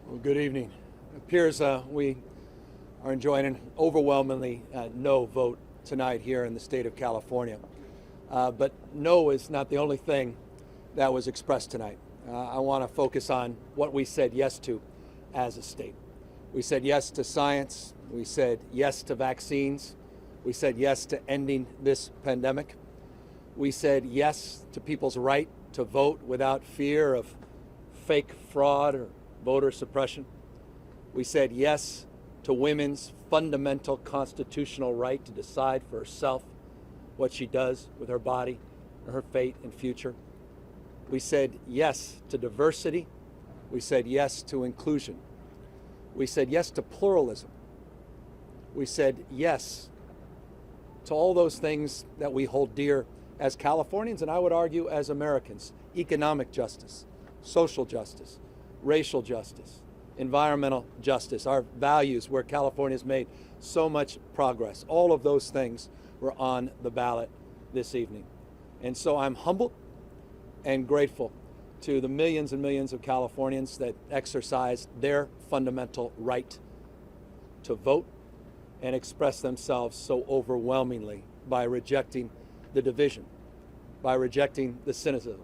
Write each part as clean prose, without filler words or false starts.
Well, good evening. It appears we are enjoying an overwhelmingly no vote tonight here in the state of California. But no is not the only thing that was expressed tonight. I want to focus on what we said yes to as a state. We said yes to science. We said yes to vaccines. We said yes to ending this pandemic. We said yes to people's right to vote without fear of fake fraud or voter suppression. We said yes to women's fundamental constitutional right to decide for herself what she does with her body, her fate and future. We said yes to diversity. We said yes to inclusion. We said yes to pluralism. We said yes to all those things that we hold dear as Californians, and I would argue as Americans: economic justice, social justice, racial justice, environmental justice, our values where California has made so much progress. All of those things were on the ballot this evening. And so I'm humbled and grateful to the millions and millions of Californians that exercised their fundamental right to vote and express themselves so overwhelmingly by rejecting the division, by rejecting the cynicism,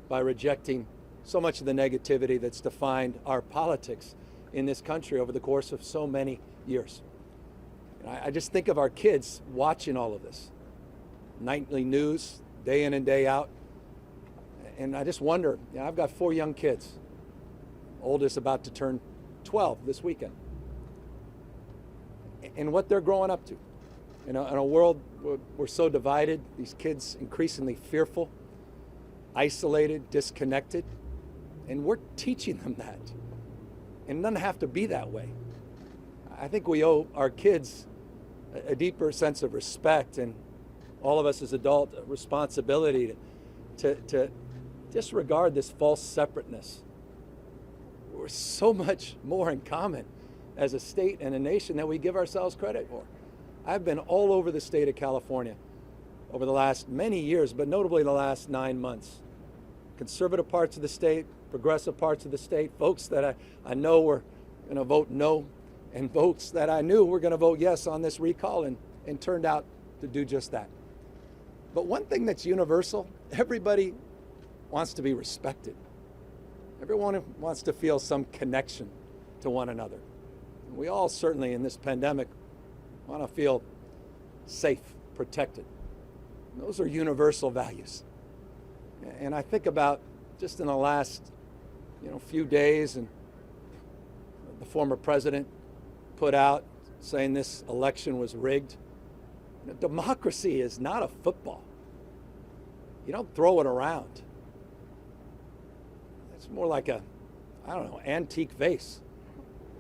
by rejecting so much of the negativity that's defined our politics in this country over the course of so many years. And I just think of our kids watching all of this. Nightly news, day in and day out. And I just wonder, I've got 4 young kids. Oldest about to turn 12 this weekend. And what they're growing up to. In a world where we're so divided, these kids increasingly fearful, isolated, disconnected. And we're teaching them that. And it doesn't have to be that way. I think we owe our kids a deeper sense of respect, and all of us as adults a responsibility to disregard this false separateness. We're so much more in common as a state and a nation than we give ourselves credit for. I've been all over the state of California over the last many years, but notably the last 9 months. Conservative parts of the state, progressive parts of the state, folks that I know were going to vote no, and folks that I knew were going to vote yes on this recall, and turned out to do just that. But one thing that's universal: everybody wants to be respected. Everyone wants to feel some connection to one another. We all certainly in this pandemic want to feel safe, protected. Those are universal values. And I think about just in the last few days, and the former president put out saying this election was rigged. Democracy is not a football. You don't throw it around. It's more like antique vase.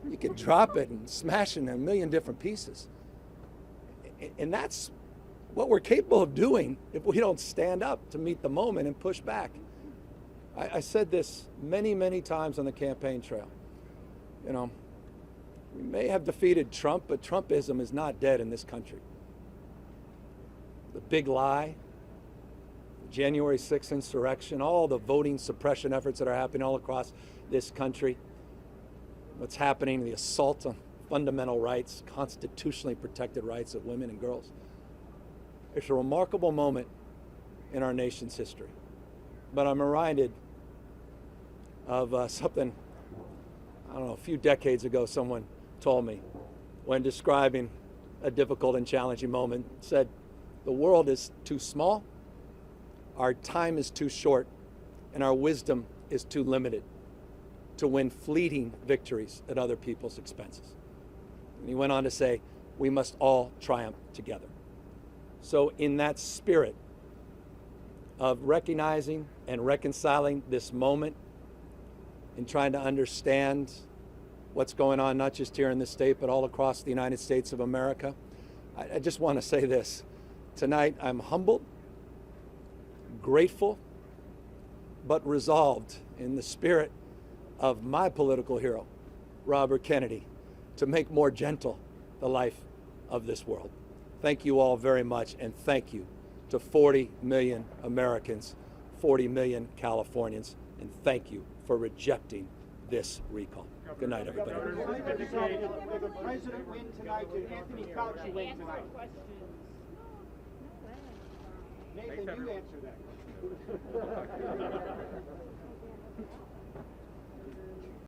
You can drop it and smash it in a million different pieces. And that's what we're capable of doing if we don't stand up to meet the moment and push back. I said this many, many times on the campaign trail. We may have defeated Trump, but Trumpism is not dead in this country. The big lie, the January 6th insurrection, all the voting suppression efforts that are happening all across this country, what's happening, the assault on fundamental rights, constitutionally protected rights of women and girls. It's a remarkable moment in our nation's history. But I'm reminded of something, a few decades ago someone told me when describing a difficult and challenging moment. Said, "The world is too small, our time is too short, and our wisdom is too limited to win fleeting victories at other people's expenses." And he went on to say, "We must all triumph together." So in that spirit of recognizing and reconciling this moment, and trying to understand what's going on, not just here in this state, but all across the United States of America, I just want to say this. Tonight, I'm humbled, grateful, but resolved in the spirit of my political hero, Robert Kennedy, to make more gentle the life of this world. Thank you all very much, and thank you to 40 million Americans, 40 million Californians, and thank you for rejecting this recall. Good night, everybody. Did the president win tonight? Did Anthony Fauci win tonight? Nathan, you answer that question.